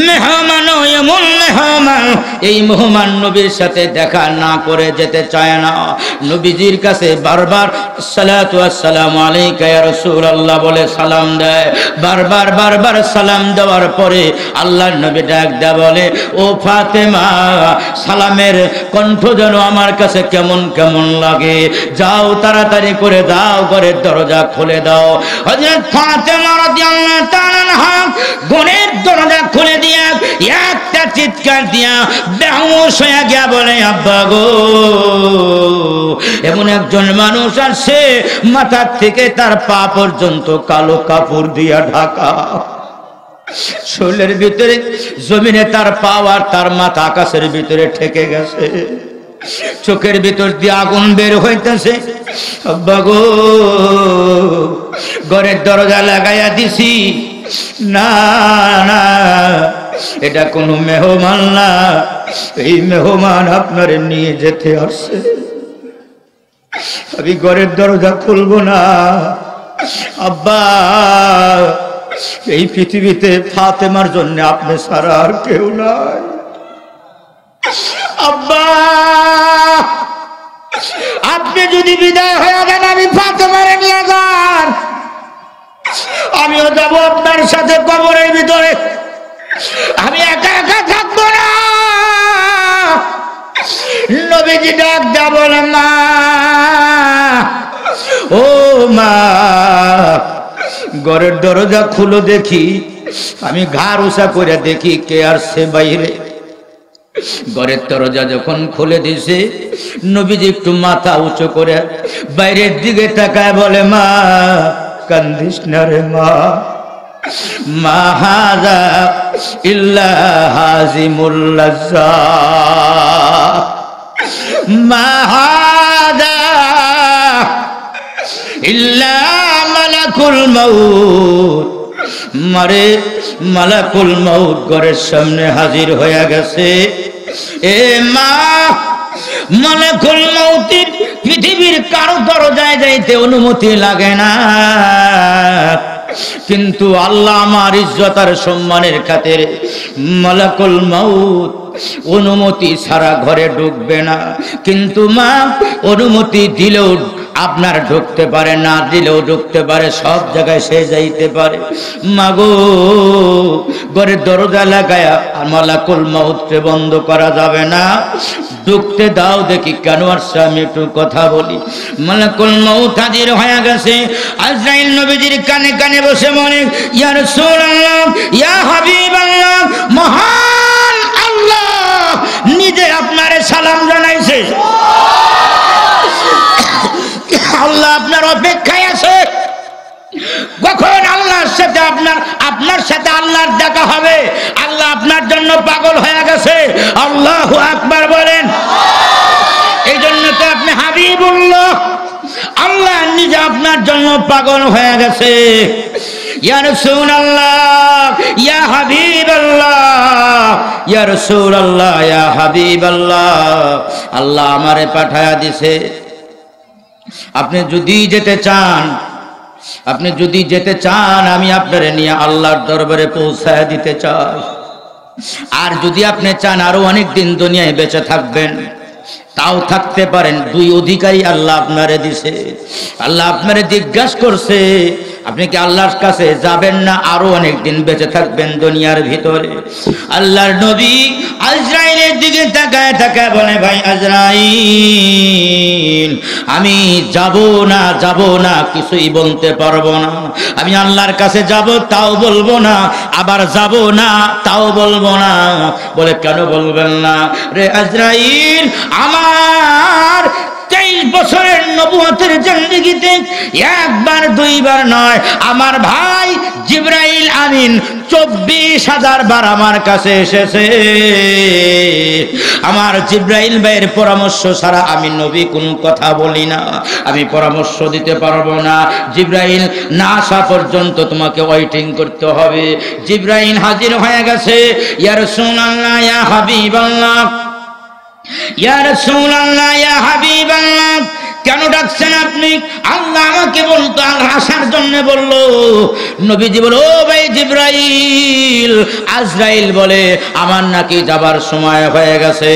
মেহমান এমন মেহমান, এই মেহমান নবীর সাথে দেখা না করে যেতে চায় না। নবীজির কাছে বারবার সালাতু আসসালামু আলাইকা ইয়া রাসূলুল্লাহ বলে সালাম দেয়। বারবার সালাম দেওয়ার পরে আল্লাহর নবী ডাক দেয়া বলে, ও ফাতেমা, সালামের কণ্ঠ যেন আমার কাছে কেমন কেমন লাগে, যাও তাড়াতাড়ি করে দাও, ঘরের দরজা খুলে দাও। হযরত ফাতেমা রাদিয়াল্লাহু তাআলা আনহা ঘরের দরজা খুলে দিয়া একটা চিৎকার দিয়া বেহুশ হয়ে গিয়া বলে, আব্বা গো, এমন একজন মানুষ আছে মাথা থেকে তার পা পর্যন্ত কালো কাপড় দিয়া ঢাকা, শরীরের ভিতরে জমিনে তার পা আর তার মাথা আকাশের ভিতরে ঠেকে গেছে, চোখের ভিতর দিয়ে আগুন বের হইতেছে। আব্বা গো, ঘরের দরজা লাগাইয়া দিছি, না না, এটা কোনো মেহমান না, এই মেহমান আপনারে নিয়ে যেতে আসছে, আমি ঘরের দরজা খুলবো না। আব্বা, এই পৃথিবীতে ফাতেমার জন্য আপনি ছাড়া আর কেউ নাই। আব্বা, আপনি যদি বিদায় হয়ে যান, আমি ফাতেমারে নিয়ে যান, আমিও যাবো আপনার সাথে কবরের ভিতরে, আমি একা একা থাকবো না। নবীজি ডাক দেয়া বলে, মা, ও মা, ঘরের দরজা খুলো দেখি। আমি ঘাড় উঁচা করে দেখি কে আসছে বাইরে। ঘরের দরজা যখন খুলে দিছে, নবীজি একটু মাথা উঁচু করে বাইরের দিকে তাকায় বলে, মা, কান্দিস না রে মা, মা হাযা ইল্লা হাযিমুল লায্জা, মা হাযা ইল্লা মালাকুল মাউত। মারে, মালাকুল মাউত ঘরের সামনে হাজির হয়ে গেছে। এ মা, মালাকুল মাউতের পৃথিবীর কারো দরজায় যাইতে অনুমতি লাগে না, কিন্তু আল্লাহ আমার ইজ্জত আর সম্মানের খাতিরে মালাকুল মাউত অনুমতি ছাড়া ঘরে ঢুকবে না। কিন্তু মা, অনুমতি দিলেও আপনার ঢুকতে পারে, না দিলেও ঢুকতে পারে, সব জায়গায় সে যাইতে পারে। মাগো, ঘরের দরজা লাগায়া মালাকুল মাউতকে বন্ধ করা যাবে না, ঢুকতে দাও দেখি কেন আসছে, আমি একটু কথা বলি। মালাকুল মাউত হাজির হয়ে গেছে। আজরাইল নবীজির কানে কানে বসে বলে, ইয়া রাসূলুল্লাহ, ইয়া হাবিবাল্লাহ, মহান আল্লাহ নিজে আপনারে সালাম জানাইছে, আল্লাহ আপনার অপেক্ষায় আছে, কখন আল্লাহর সাথে আপনার সাথে আল্লাহর দেখা হবে, আল্লাহ আপনার জন্য পাগল হয়ে গেছে। আল্লাহু আকবার বলেন। এই জন্য তো আপনি হাবিবুল্লাহ, আল্লাহ নিজে আপনার জন্য পাগল হয়ে গেছে। ইয়া রাসূলুল্লাহ, ইয়া হাবিবাল্লাহ, ইয়া রাসূলুল্লাহ, ইয়া হাবিবাল্লাহ, আল্লাহ আমারে পাঠায়া দিছে। আপনি যদি যেতে চান, আমি আপনারে নিয়ে আল্লাহর দরবারে পৌঁছায় দিতে চাই। আর যদি আপনি চান আরো অনেক দিন দুনিয়ায় বেঁচে থাকবেন, তাও থাকতে পারেন। দুই অধিকারী আল্লাহ আপনারে দিছে। আল্লাহ আপনারে জিজ্ঞাসা করছে, আপনি কি আল্লাহর কাছে যাবেন না আরো অনেক দিন বেঁচে থাকবেন দুনিয়ার ভিতরে? আল্লাহর নবী আজরাইলের দিকে তাকায় তাকায় বলে, ভাই আজরাইল, আমি যাব না কিছুই বলতে পারবো না। আমি আল্লাহর কাছে যাব তাও বলবো না, আবার যাব না তাও বলবো না। বলে, কেন বলবেন না রে আজরাইল? আমার 23 বছরের নবুয়তের জিন্দেগিতে একবার দুইবার নয়, আমার ভাই জিবরাইল আমিন 24,000 বার আমার কাছে এসেছে। আমার জিবরাইল ভাইয়ের পরামর্শ ছাড়া আমি নবী কোনো কথা বলি না, আমি পরামর্শ দিতে পারবো না। জিবরাইল না আসা পর্যন্ত তোমাকে ওয়েটিং করতে হবে। জিবরাইল হাজির হয়ে গেছে। ইয়া রাসূলুল্লাহ, ইয়া হাবিবাল্লাহ, ইয়া রাসূলুল্লাহ, ইয়া হাবিবাল্লাহ, কেন ডাকছেন আপনি? আল্লাহ আমাকে বলতো, আসার জন্য বললো। নবীজি বলে, ও ভাই জিবরাইল, আজরাইল বলে আমার নাকি যাবার সময় হয়ে গেছে,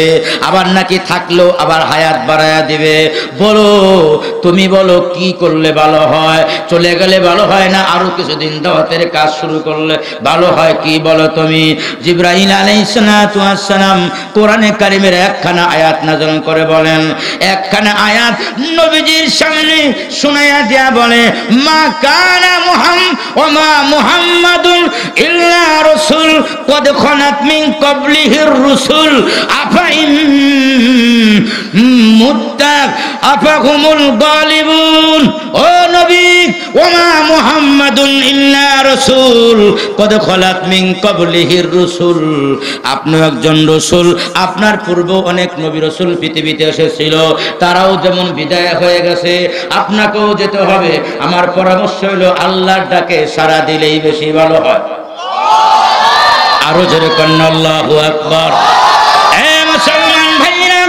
আবার নাকি থাকলো আবার হায়াত বাড়ায়া দিবে। বলো, তুমি বলো কি করলে ভালো হয়? চলে গেলে ভালো হয় না আরো কিছুদিন দাওয়াতের কাজ শুরু করলে ভালো হয়? কি বলো তুমি? জিবরাইল আলাইহিস সালাতু ওয়াস সালাম কোরআনে কারীমের একখানা আয়াত নাযিল করে বলেন, একখানা আয়াত নবীজির সামনে শুনাইয়া দিয়া বলে, মা কানা মুহাম্মাদুন ইল্লা রাসূল কদ খালাত মিন ক্বাবলিহির রাসূল আফাইন মুত্তাক আফাহুমুল গালিবুন। ও নবী, ওমা মুহাম্মাদুন ইল্লা রাসূল কদ খালাত মিন ক্বাবলিহির রাসূল, আপনি একজন রাসূল, আপনার পূর্বে অনেক নবী রাসূল পৃথিবীতে এসেছিল, তারাও যেমন বিদায় হয়ে গেছে, আপনাকেও যেতে হবে। আমার পরামর্শ হলো আল্লাহর ডাকে সাড়া দিলেই বেশি ভালো হয়। আরো জোরে কন্না আল্লাহু আকবার। মুসলমান ভাইরা,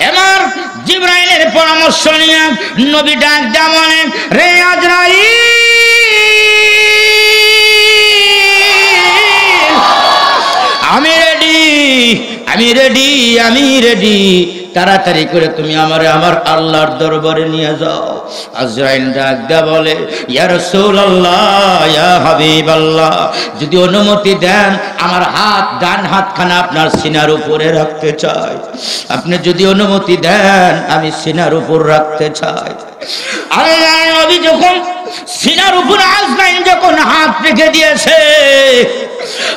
এবার জিবরাইলের পরামর্শ নিয়ে নবী ডাক দেয়া বলেন, রে আজরাইল, আমি রেডি, আমি রেডি, আমি রেডি, তাড়াতাড়ি করে তুমি আমারে আমার আল্লাহর দরবারে নিয়ে যাও। আজরাইল ডাক দেয়া বলে, ইয়া রাসূলুল্লাহ, ইয়া হাবিবাল্লাহ, যদি অনুমতি দেন আমার হাত, ডান হাতখানা আপনার সিনার উপরে রাখতে চাই। আপনি যদি অনুমতি দেন আমি সিনার উপর রাখতে চাই। আল্লাহর নবী যখন সিনার উপর আজরাইল যখন হাত রেখে দিয়েছে,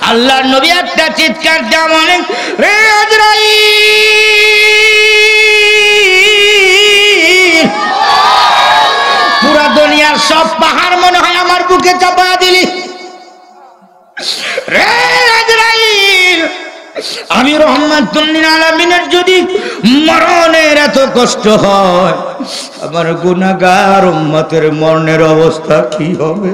আল্লাহর নবী একটা চিৎকার দেয়া বলেন, রে আজরাইল, পুরা দুনিয়ার সব পাহাড় মনে হয় আমার বুকে চাপা দিলি। রে আজরাইল, আমি রহমাতুল লিল আলামিনের যদি মরণের এত কষ্ট হয়, আমার গুনাহগার উম্মতের মরণের অবস্থা কি হবে?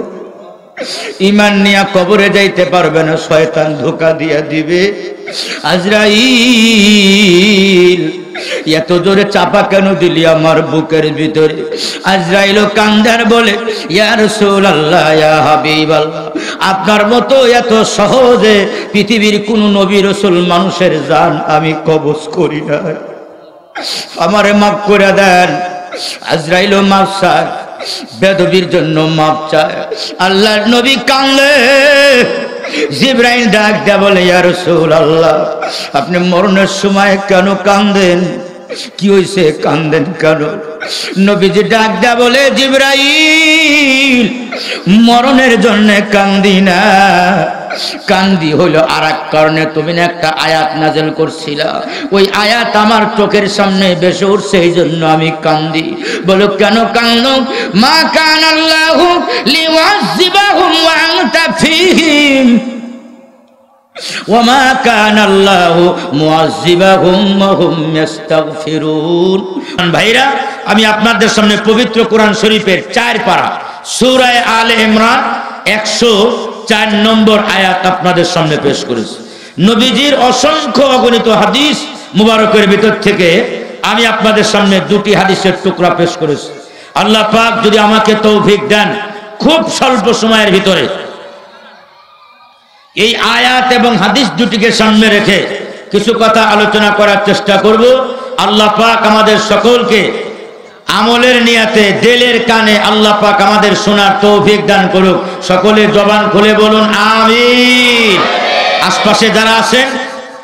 ঈমান নিয়ে কবরে যাইতে পারবে না, শয়তান ধোঁকা দিয়া দিবে। আজরাইল, এত জোরে চাপা কেন দিলি আমার বুকের ভিতরে? আজরাইল কান্দার বলে, ইয়া রাসূলুল্লাহ, ইয়া হাবিবাল্লাহ, আপনার মতো এত সহজে পৃথিবীর কোন নবী রাসূল মানুষের জান আমি কবজ করি না, আমারে মাফ করে দেন। আজরাইল মাফ চায়, বেদবির জন্য মাফ চায়। আল্লাহর নবী কাঁদলে, জিবরাইল ডাক দেয়া বলে, ইয়া রাসূলুল্লাহ, আপনি মরণের সময় কেন কাঁদেন? কি হইছে, কাঁদেন কেন? নবীজি ডাক দেয়া বলে, জিবরাইল, মরণের জন্য কান্দি না, কান্দি হলো আর এক কারণে। তুমি না একটা আয়াত নাযিল করছিলা, ওই আয়াত আমার চোখের সামনে ভেসে উঠছে, এই জন্য আমি কান্দি। বলো কেন কান্দো? মা কানাল্লাহু লিউআযিবাহুম ওয়া আনতা ফীহিম ওয়া মা কানাল্লাহু মুআযিবাহুম ওয়া হুম ইস্তাগফিরুন। ভাইরা, আমি আপনাদের সামনে পবিত্র কোরআন শরীফের 4 পারা সূরা আলে ইমরান 104 নম্বর আয়াত আপনাদের সামনে পেশ করেছি। নবীজির অসংখ্য অগণিত হাদিস মুবারকের ভিতর থেকে আমি আপনাদের সামনে 2টি হাদিসের টুকরা পেশ করেছি। আল্লাহ পাক যদি আমাকে তৌফিক দেন, খুব স্বল্প সময়ের ভিতরে এই আয়াত এবং হাদিস দুটিকে সামনে রেখে কিছু কথা আলোচনা করার চেষ্টা করব। আল্লাহ পাক আমাদের সকলকে আমলের নিয়াতে দিলের কানে আল্লাহ পাক আমাদের শোনার তৌফিক দান করুক। সকলে জবান খুলে বলুন আমিন। আশপাশে যারা আছেন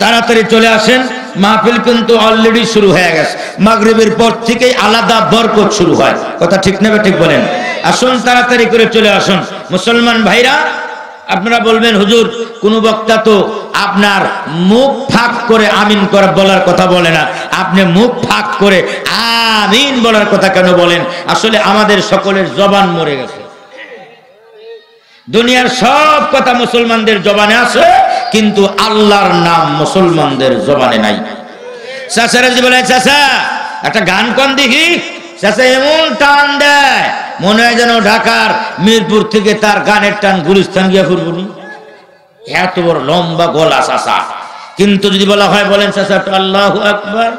তাড়াতাড়ি চলে আসেন, মাহফিল কিন্তু অলরেডি শুরু হয়ে গেছে। মাগরিবের পর থেকেই আলাদা বরকত শুরু হয়, কথা ঠিক না ঠিক বলেন? আসুন তাড়াতাড়ি করে চলে আসুন। মুসলমান ভাইরা, আপনারা বলবেন হুজুর কোন বক্তা তো আপনার মুখ ফাঁক করে আমিন করে বলার কথা বলে না, আপনি মুখ ফাঁক করে আমিন বলার কথা কেন বলেন? আসলে আমাদের সকলের জবান মরে গেছে। দুনিয়ার সব কথা মুসলমানদের জবানে আছে, কিন্তু আল্লাহর নাম মুসলমানদের জবানে নাই। চাচারা যে বলে, চাচা একটা গান কোন দেখি, চাচা এমন টান দেয় মনে হয় যেন ঢাকার মিরপুর থেকে তার গানের টান গুলিস্তান গিয়া ফুরবুনি, এত বড় লম্বা গলা চাচা। কিন্তু যদি বলা হয় বলেন চাচা আল্লাহু আকবার,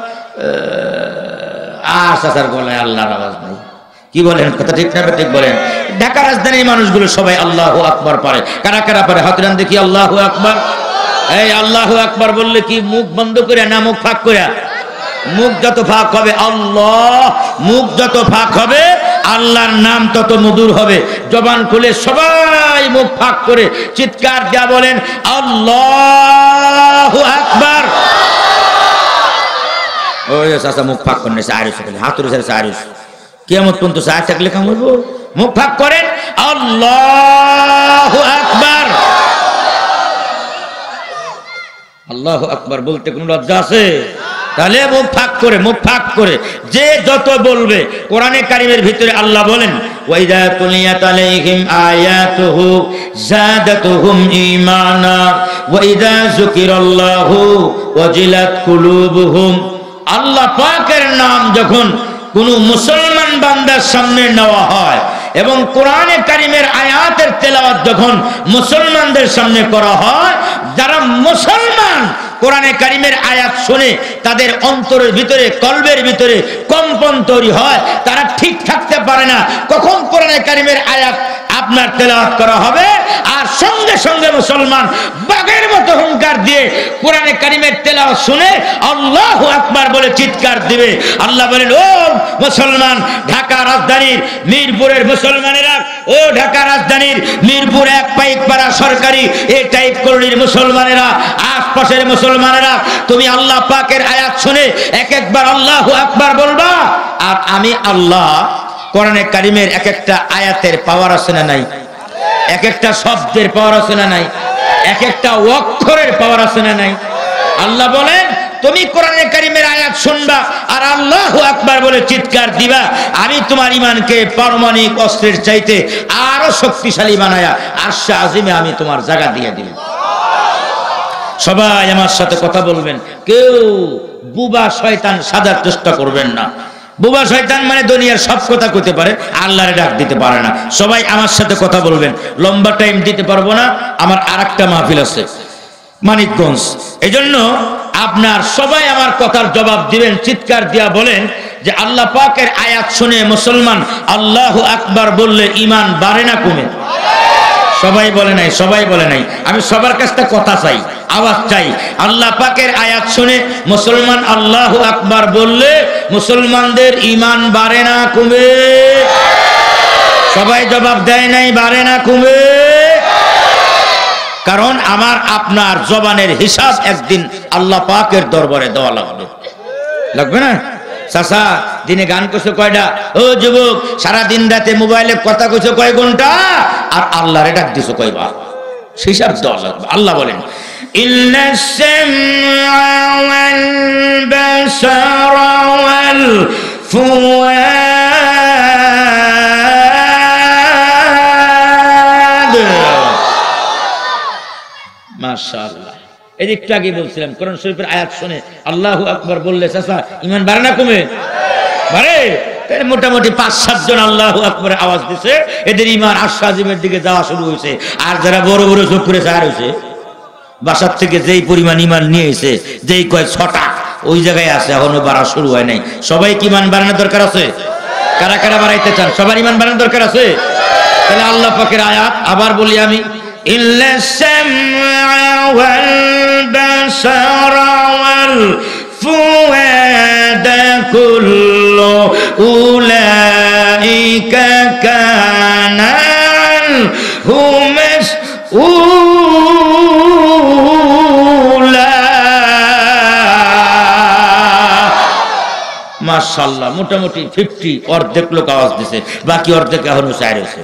আর চাচার গলায় আল্লাহর আওয়াজ নাই। কি বলেন, কথা ঠিক না ঠিক বলেন? ঢাকা রাজধানীর মানুষগুলো সবাই আল্লাহু আকবার পারে। কারা কারা পারে হাত উঠান দেখি। আল্লাহু আকবার। এই আল্লাহু আকবার বললে কি মুখ বন্ধ করে না মুখ ফাঁক করে? মুখ যত ফাঁক হবে আল্লাহ, মুখ যত ফাঁক হবে আল্লাহর নাম তত মধুর হবে। জবান খুলে সবাই মুখ ফাঁক করে চিৎকার দেয়া বলেন আল্লাহু আকবার। ওই চাচা মুখ ফাঁক করেন, হাত উঠে আরুষ কিয়ামত পর্যন্ত চায় থাকলে কাম হইব। মুখ ফাঁক করেন আল্লাহু আকবার। আল্লাহু আকবার বলতে কোন লজ্জা আছে? তাহলে মুখ ফাঁক করে, মুখ ফাঁক করে যে যত বলবে। কোরআনে কারিমের ভিতরে আল্লাহ বলেন ওয়াইদা তুলিয়াত আলাইহিম আয়াতুহু যাদাতুহুম ঈমানা ওয়াইদা যুকিরাল্লাহু ওয়াজিলাত কুলুবুহুম। আল্লাহ পাকের নাম যখন কোন মুসলমান বান্দার সামনে নেওয়া হয় এবং কোরআনে কারিমের আয়াতের তেলাওয়াত যখন মুসলমানদের সামনে করা হয়, যারা মুসলমান কোরআনে কারিমের আয়াত শুনে তাদের অন্তরের ভিতরে, কলবের ভিতরে কম্পন তৈরি হয়। তারা ঠিক থাকতে পারে না কখন কোরআনে কারিমের আয়াত আপনার তেলাওয়াত করা হবে, আর সঙ্গে সঙ্গে মুসলমান বাঘের মতো হুঙ্কার দিয়ে কোরআনে কারিমের তেলাওয়াত শুনে আল্লাহু আকবার বলে চিৎকার দিবে। আল্লাহ বলেন ও মুসলমান, ঢাকা রাজধানীর মিরপুরের মুসলমানেরা, ও ঢাকা রাজধানীর মিরপুর 1 পাইকপাড়া সরকারি এ টাইপ কলোনির মুসলমানেরা, আশপাশের মুসলমানেরা, তুমি আল্লাহ পাকের আয়াত শুনে এক একবার আল্লাহু আকবার বলবা। আর আমি আল্লাহ কোরআনে কারিমের এক একটা আয়াতের পাওয়ার আছে না নাই? এক একটা শব্দের পাওয়ার আছে না নাই? এক একটা অক্ষরের পাওয়ার আছে না নাই? আল্লাহ বলেন তুমি কোরআনে কারিমের আয়াত শুনবা আর আল্লাহু আকবার বলে চিৎকার দিবা, আমি তোমার ঈমানকে পারমাণবিক অস্ত্রের চাইতে আরো শক্তিশালী বানায়া আরশে আজিমে আমি তোমার জায়গা দিয়ে দিব। সবাই আমার সাথে কথা বলবেন। কেউ বুবা শয়তান সাজার চেষ্টা করবেন না। বুবা শয়তান মানে দুনিয়ার সব কথা কইতে পারে, আল্লাহরে ডাক দিতে পারে না। সবাই আমার সাথে কথা বলবেন। লম্বা টাইম দিতে পারবো না, আমার আরেকটা মাহফিল আছে মানিকগঞ্জ। এজন্য আপনার সবাই আমার কথার জবাব দিবেন, চিৎকার দিয়া বলেন যে আল্লাহ পাকের আয়াত শুনে মুসলমান আল্লাহু আকবার বললে ঈমান বাড়ে না কমে? সবাই বলে নাই, সবাই বলে নাই। আমি সবার কাছে কথা চাই, আওয়াজ চাই। আল্লাহ পাকের আয়াত শুনে মুসলমান আল্লাহু আকবার বললে মুসলমানদের ঈমান বাড়ে না কমে? সবাই জবাব দেয় নাই, বাড়ে না কমে? কারণ আমার আপনার জবানের হিসাব একদিন আল্লাহ পাকের দরবারে দেওয়া লাগবে। লাগবে না? চাচা দিনে গান করছো কয়টা? ও যুবক সারা দিন রাতে মোবাইলে কথা কইছো কয় ঘন্টা? আর আল্লাহরে ডাক দিছো কয়বার? হিসাব দেওয়া লাগবে। আল্লাহ বলেন ইন্নাস সামআ ওয়াল বাসারা ওয়াল ফুয়াদ। মাশাআল্লাহ। এদিকটা আগে বলছিলাম কোরআন শরীফের আয়াত শুনে আল্লাহু আকবার বললে চাচা ঈমান বাড়ে না কমে? বাড়ে। মোটামুটি 5-7 জন আল্লাহু আকবার আওয়াজ দিছে, এদের ঈমান আরশে আজিমের দিকে যাওয়া শুরু হয়েছে। আর যারা বড় বড় চোখ করে চার হয়েছে, বাসার থেকে যেই পরিমাণ ঈমান নিয়ে এসে যেই কয় 6টা ওই জায়গায় আছে, এখনো বাড়া শুরু হয় নাই। সবাই কি ঈমান বাড়ানোর দরকার আছে? কারা কারা বাড়াইতে চান? সবার ঈমান বাড়ানোর দরকার আছে। তাহলে আল্লাহ পাকের আয়াত আবার বলি আমি, ইন্নাস সামআ ওয়াল বাসারা ওয়াল ফুয়াদা কুল্লু উলাইকা কানা আনহু মাসউলা। মাশাআল্লাহ। মোটামুটি 50 অর্ধেক লোক আওয়াজ দিছে, বাকি অর্ধেক এখনো চাই রয়েছে।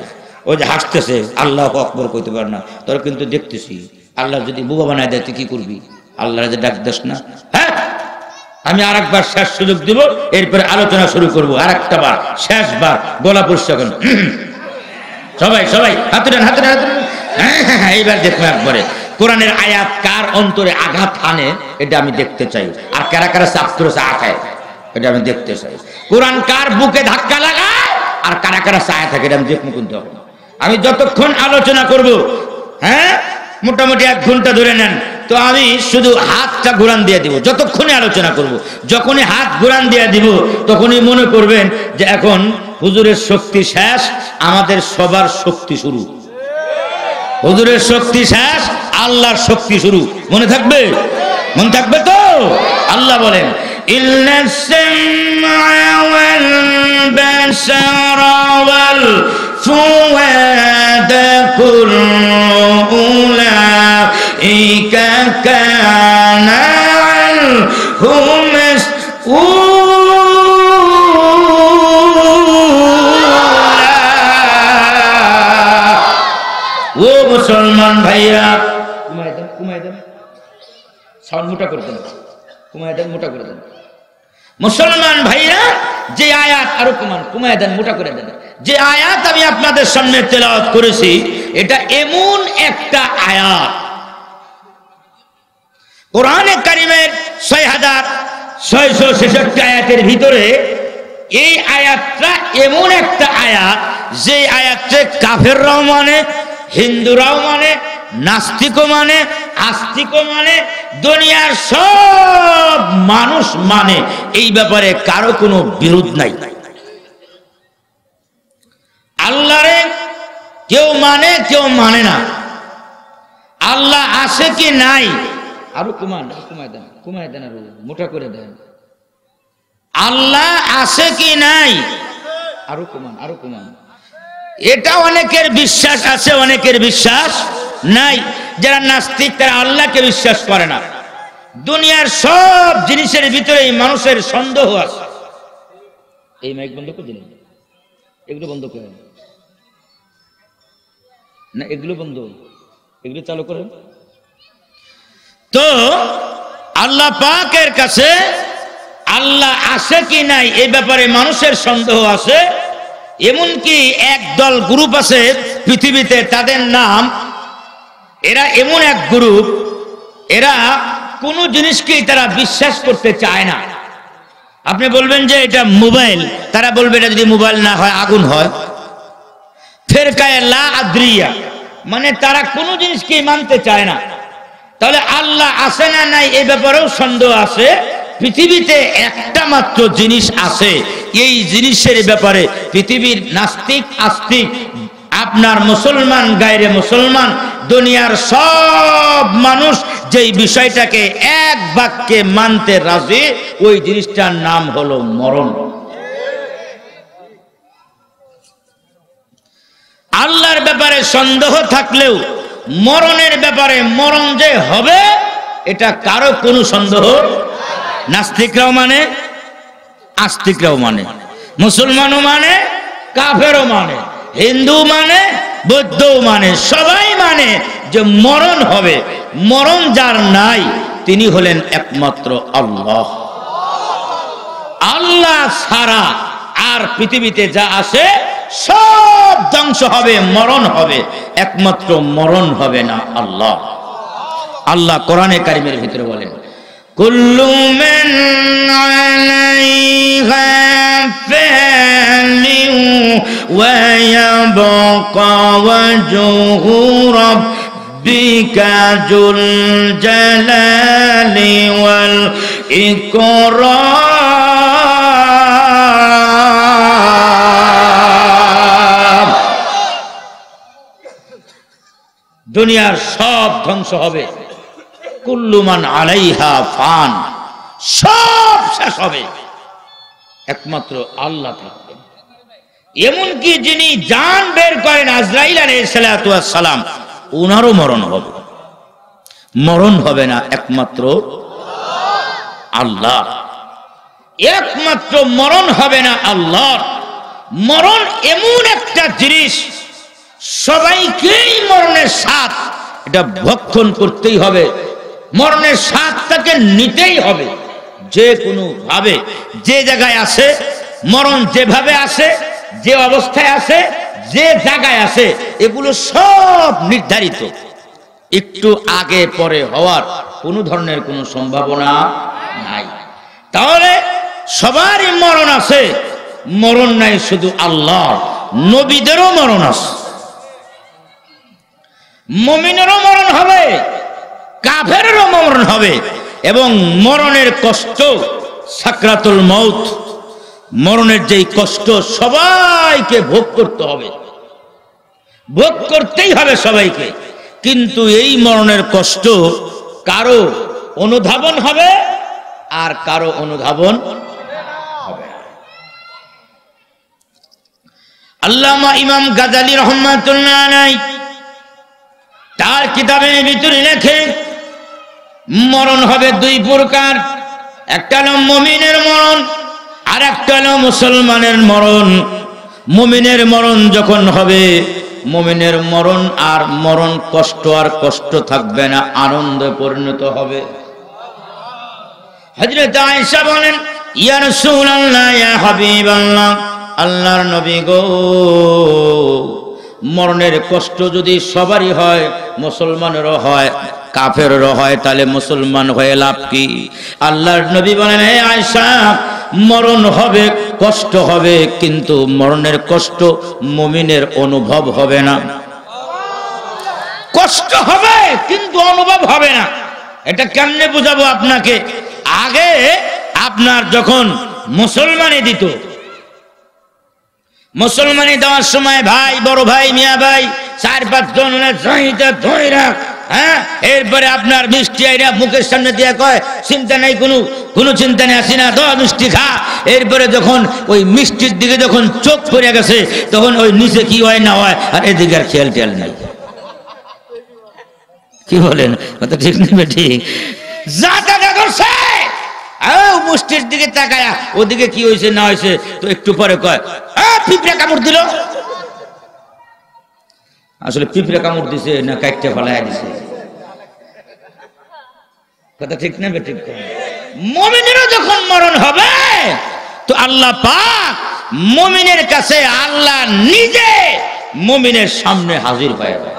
ওই যে হাসতেছে আল্লাহু আকবার কইতে পারে না। তোর কিন্তু দেখতেছি আল্লাহ যদি বুবা বানায় দেয় তুই কি করবি? আল্লাহর যে ডাক দেস না? হ্যাঁ, আমি আরেকবার শেষ সুযোগ দিব, এরপরে আলোচনা শুরু করবো। আরেকটা বার, শেষবার গলা পরিষ্কার করেন। সবাই সবাই হাতে দেন, হাতে দেন, হাতে দেন। হ্যাঁ, এইবার দেখবো একবারে কোরআনের আয়াত কার অন্তরে আঘাত আনে এটা আমি দেখতে চাই। আর কারা কারা চাপ করে চা খায় এটা আমি দেখতে চাই। কোরআন কার বুকে ধাক্কা লাগায় আর কারা কারা চায় থাকে এটা আমি দেখবো। কিন্তু আমি যতক্ষণ আলোচনা করব, হ্যাঁ মোটামুটি 1 ঘন্টা ধরে নেন, তো আমি শুধু হাতটা ঘুরান দিয়ে দিব, যতক্ষণে আলোচনা করব। যখনই হাত ঘুরান দিয়ে দিব তখনই মনে করবেন যে এখন হুজুরের শক্তি শেষ, আমাদের সবার শক্তি শুরু। হুজুরের শক্তি শেষ, আল্লাহর শক্তি শুরু। মনে থাকবে? মনে থাকবে তো? আল্লাহ বলেন ইন্নাস সামআ ওয়াল বাসারা ওয়াল ফুআদা কুল্লু উলাইকা কানা আনহু মাসউলা। ও মুসলমান ভাইরা, কুমায় দেন সাউন্ড মোটা করে দেন, কুমায় দেন, মোটা করে দেন। মুসলমান ভাইরা, যে আয়াত আরো কুমায় দেন, মোটা করে দেন। যে আয়াত আমি আপনাদের সামনে তেলাওয়াত করেছি, এটা এমন একটা আয়াত কোরআনে কারিমের 6666 আয়াতের ভিতরে এই আয়াতটা এমন একটা আয়াত, যে আয়াতটা কাফেররাও মানে, হিন্দুরাও মানে, নাস্তিকও মানে, আস্তিকও মানে, দুনিয়ার সব মানুষ মানে। এই ব্যাপারে কারো কোনো বিরোধ নাই। আল্লাহরে কেউ মানে, কেউ মানে না। আল্লাহ আছে কি নাই, আরো কুমায় দেন, আরো মোটা করে দেন। আল্লাহ আছে কি নাই, আরো কুমান। এটা অনেকের বিশ্বাস আছে, অনেকের বিশ্বাস নাই। যারা নাস্তিক তারা আল্লাহকে বিশ্বাস করে না। দুনিয়ার সব জিনিসের ভিতরে মানুষের সন্দেহ আছে। এই মাইক বন্ধ করে দিলেন, এগুলো বন্ধ করেন না, এগুলো বন্ধ, এগুলো চালু করেন। তো আল্লাহ পাকের কাছে আল্লাহ আছে কি নাই এই ব্যাপারে মানুষের সন্দেহ আছে। এমনকি একদল গ্রুপ আছে পৃথিবীতে, তাদের নাম, এরা এমন এক গ্রুপ, এরা কোনো জিনিসকেই তারা বিশ্বাস করতে চায় না। আপনি বলবেন যে এটা মোবাইল, তারা বলবে এটা যদি মোবাইল না হয় আগুন হয়। ফেরকায়ে লা আদ্রিয়া, মানে তারা কোনো জিনিসকেই মানতে চায় না। তাহলে আল্লাহ আছে না নাই এই ব্যাপারেও সন্দেহ আছে। পৃথিবীতে একটা মাত্র জিনিস আছে, এই জিনিসের ব্যাপারে পৃথিবীর নাস্তিক আস্তিক, আপনার মুসলমান গায়রে মুসলমান, দুনিয়ার সব মানুষ যেই বিষয়টাকে এক বাক্যে মানতে রাজি, ওই জিনিসটার নাম হলো মরণ। আল্লাহর ব্যাপারে সন্দেহ থাকলেও মরণের ব্যাপারে, মরণ যে হবে এটা কারো কোনো সন্দেহ। নাস্তিকরাও মানে, আস্তিকরাও মানে, মুসলমানও মানে, কাফেরও মানে, হিন্দু মানে, বৌদ্ধও মানে, সবাই মানে যে মরণ হবে। মরণ যার নাই তিনি হলেন একমাত্র আল্লাহ। আল্লাহ ছাড়া আর পৃথিবীতে যা আছে সব ধ্বংস হবে, মরণ হবে, একমাত্র মরণ হবে না আল্লাহ। আল্লাহ কোরআনে কারিমের ভিতরে বলেন কুল্লু মান আলাইহা ফানিউ ওয়া ইয়াবকা ওয়াজহু রাব্বিকা যুল জালালি ওয়াল ইকরাম। দুনিয়ার সব ধ্বংস হবে, কুল্লু মান আলাইহা ফান, সব শেষ হবে, একমাত্র আল্লাহ থাকবেন। এমনকি যিনি জান বের করেন আজরাইল আলাইহিস সালাতু ওয়াস সালাম, উনারও মরণ হবে। মরণ হবে না একমাত্র আল্লাহ, একমাত্র মরণ হবে না আল্লাহর। মরণ এমন একটা জিনিস, সবাইকেই মরণের স্বাদ এটা ভক্ষণ করতেই হবে, মরণের স্বাদটাকে নিতেই হবে। যে কোনো ভাবে, যে জায়গায় আছে মরণ, যেভাবে আছে, যে অবস্থায় আছে, যে জায়গায় আছে, এগুলো সব নির্ধারিত। একটু আগে পরে হওয়ার কোনো ধরনের কোনো সম্ভাবনা নাই। তাহলে সবারই মরণ আছে, মরণ নাই শুধু আল্লাহ। নবীদেরও মরণ আছে, মুমিনেরও মরণ হবে, কাফেরেরও মরণ হবে এবং মরণের কষ্ট সাকরাতুল মউত, মরণের যেই কষ্ট সবাইকে ভোগ করতে হবে, ভোগ করতেই হবে সবাইকে। কিন্তু এই মরণের কষ্ট কারো অনুধাবন হবে আর কারো অনুধাবন হবে না। আল্লামা ইমাম গাজালি রাহমাতুল্লাহ আলাইহি তার কিতাবের ভিতরে লেখে মরণ হবে দুই প্রকার, একটা হলো মুমিনের মরণ আর একটা হলো মুসলমানের মরণ। মুমিনের মরণ যখন হবে, মুমিনের মরণ আর মরণ কষ্ট আর কষ্ট থাকবে না, আনন্দে পরিণত হবে। হযরত আয়েশা বলেন, ইয়া রাসূলুল্লাহ, ইয়া হাবিবাল্লাহ, আল্লাহর নবী গো, মরণের কষ্ট যদি সবারই হয়, মুসলমানেরও হয় কাফেরেরও হয়, তাহলে মুসলমান হয়ে লাভ কি? আল্লাহর নবী বলেন, হে আয়েশা, মরণ হবে, কষ্ট হবে, কিন্তু মরণের কষ্ট মুমিনের অনুভব হবে না। কষ্ট হবে কিন্তু অনুভব হবে না। এটা কেমনে বুঝাবো আপনাকে? আগে আপনার যখন মুসলমানি দিত, মুসলমানি দেওয়ার সময় ভাই, বড় ভাই, মিয়া ভাই 4-5 জন ধরে রাখ, হ্যাঁ, এরপরে আপনার মিষ্টি আইরা মুখের সামনে দিয়ে কয়, চিন্তা নাই, কোনো চিন্তা নেই, আসি না, দশ মিষ্টি খা। এরপরে যখন ওই মিষ্টির দিকে যখন চোখ পড়ে গেছে, তখন ওই নিচে কি হয় না হয় আর এদিকে আর খেয়াল টেয়াল নাই। কি বলেন? কথা ঠিক নেবে? ঠিক যা টাকা করছে মুষ্টির দিকে তাকায়া ওদিকে কি হয়েছে না হয়েছে, তো একটু পরে কয় পিঁপড়া কামড় দিল। আসলে পিঁপড়া কামড় দিছে না কাইটটা ফেলাইয়া দিছে? কথা ঠিক না? ঠিক। মুমিনেরও যখন মরণ হবে, তো আল্লাহ পাক মুমিনের কাছে আল্লাহ নিজে মুমিনের সামনে হাজির হয়ে যায়।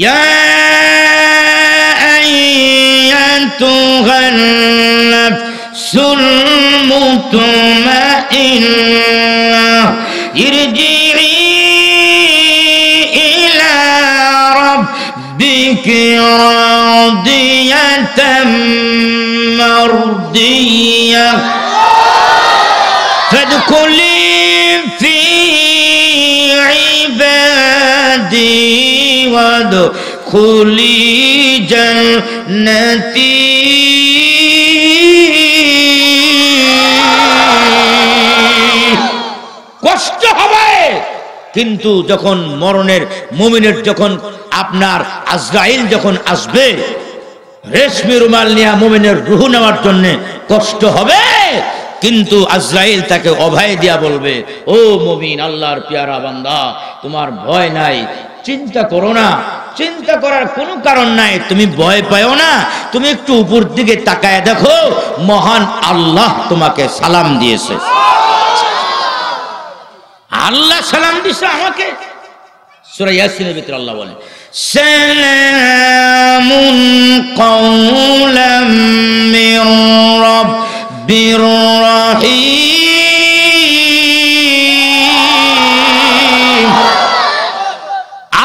ইয়া আইয়াতুহান নাফসুল মুতমাইন্নাহ ইরজিই ইলা রাব্বিকি রাদিয়াতাম মারদিয়াহ ফাদখুলি ফি ইবাদি ওয়াদখুলি জান্নাতি। কষ্ট হবে কিন্তু যখন মরণের, মুমিনের যখন আপনার আজরাইল যখন আসবে রেশমি রুমাল নিয়ে মুমিনের রূহ নেওয়ার জন্য, কষ্ট হবে কিন্তু আজরাইল তাকে অভয় দিয়া বলবে, ও মুমিন, আল্লাহর পেয়ারা বান্দা, তোমার ভয় নাই, চিন্তা করো না, চিন্তা করার কোনো কারণ নাই, তুমি ভয় পাও না, তুমি একটু উপর দিকে তাকায় দেখো, মহান আল্লাহ তোমাকে সালাম দিয়েছে। আল্লাহ সালাম দিছে আমাকে। সূরা ইয়াসিনের ভিতরে আল্লাহ বলেন, সালামুন কাওলাম মির রাব্বির রাহিম।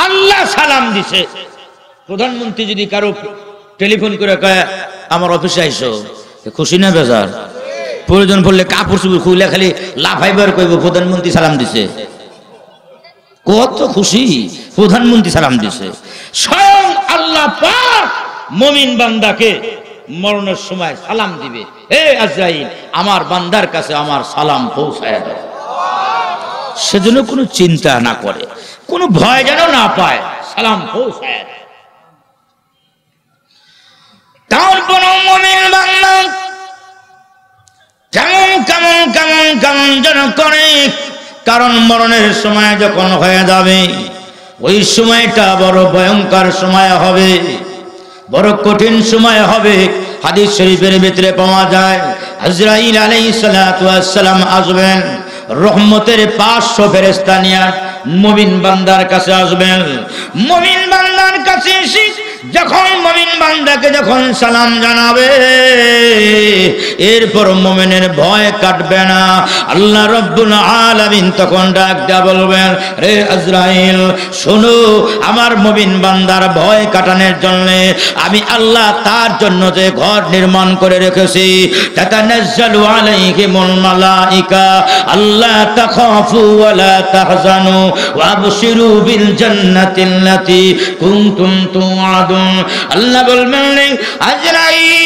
আল্লাহ সালাম দিছে। প্রধানমন্ত্রী যদি কারো টেলিফোন করে কয় আমার অফিসে আইসো, খুশি না বেজার? প্রয়োজন পড়লে কাপড় চুপড় খুলে খালি লাফাইবার কইব প্রধানমন্ত্রী সালাম দিছে। কত খুশি, প্রধানমন্ত্রী সালাম দিছে। স্বয়ং আল্লাহ পাক মুমিন বান্দাকে মরণের সময় সালাম দিবে, হে আজরাইল, আমার বান্দার কাছে আমার সালাম পৌঁছায় দাও। সেজন্য কোনো চিন্তা না করে, কোনো ভয় যেন না পায়, সালাম পৌঁছায় দেয়। তারপর মুমিন বান্দা কেমন যেন করে, কারণ মরণের সময় যখন হয়ে যাবে, ওই সময়টা বড় ভয়ঙ্কর সময় হবে, বড় কঠিন সময় হবে। হাদিস শরীফের ভিতরে পাওয়া যায়, আজরাইল আলাইহিস সালাতু ওয়াস সালাম আসবেন, রহমতের 500 ফেরেশতা নিয়ে মুমিন বান্দার কাছে আসবেন। মুমিন বান্দার কাছে এসে যখন মুমিন বান্দাকে যখন সালাম জানাবে এরপর মুমিনের ভয় কাটবে না। আল্লাহ রাব্বুল আলামিন তখন ডাক দেয়া বলবেন, রে আজরাইল শোনো, আমার মুমিন বান্দার ভয় কাটানোর জন্য আমি আল্লাহ তার জন্য যে ঘর নির্মাণ করে রেখেছি, তাতানাজ্জালু আলাইহিমুল মালাইকা আল্লা তাখাফু ওয়া লা তাহজানু ওয়া আবশিরু বিল জান্নাতিল্লাতী কুনতুম তুআদুন। আল্লাহ বলবেন, আজরাইল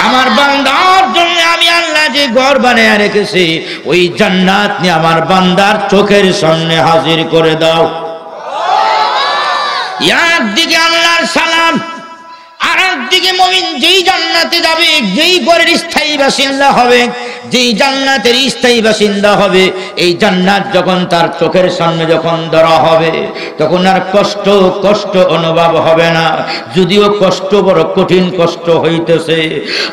আমার বান্দার জন্য আমি আল্লাহ যে ঘর বানিয়ে রেখেছি ওই জান্নাত নিয়ে আমার বান্দার চোখের সামনে হাজির করে দাও। একদিকে আল্লাহর সালাম, আর একদিকে মুমিন যেই জান্নাতে যাবে, যেই ঘরের স্থায়ী বাসিন্দা হবে, যেই জান্নাতের স্থায়ী বাসিন্দা হবে, এই জান্নাত যখন তার চোখের সামনে যখন ধরা হবে তখন আর কষ্ট অনুভব হবে না। যদিও কষ্ট বড় কঠিন কষ্ট হইতেছে।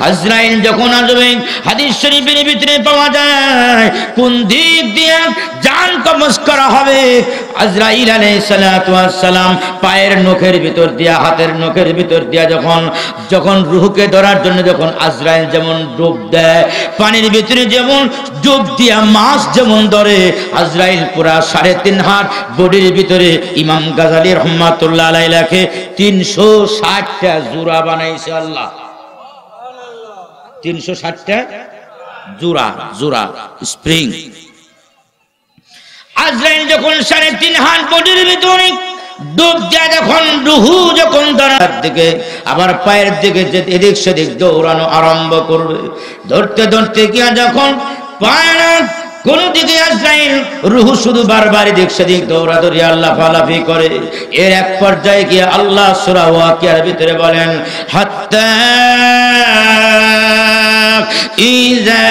আজরাইল যখন আসবে হাদিস শরীফের ভিতরে পাওয়া যায় কোন দিক দিয়ে জান কবজ করা হবে। আজরাইল আলাইহিস সালাতু ওয়াস সালাম পায়ের নখের ভিতর দিয়া, হাতের নখের ভিতর দিয়া যখন রূহকে ধরার জন্য যখন আজরাইল যেমন ডুব দেয়, পানির ভিতরে যেমন ডুব দিয়া মাছ যেমন ধরে, আজরাইল পুরা 3.5 হাত বডির ভিতরে ইমাম গাজালি রহমাতুল্লাহ আলাইহি লেখে 360টা জোড়া বানাইছে আল্লাহ। 360টা জোড়া স্প্রিং। আজরাইল যখন 3.5 হাত বডির ভিতরে ডুব দেয়, যখন রুহু যখন ধরার দিকে আবার পায়ের দিকে যে এদিক সেদিক দৌড়ানো আরম্ভ করবে, ধরতে ধরতে গিয়া যখন পায় কোন দিকে আজরাইল রুহু শুধু বারবার এদিক সেদিক দৌড়াদৌড়ি আল্লাহ ফালাফি করে। এর এক পর্যায়ে গিয়ে আল্লাহ সূরা ওয়াকিয়ার ভিতরে বলেন, হাত্তা ইযা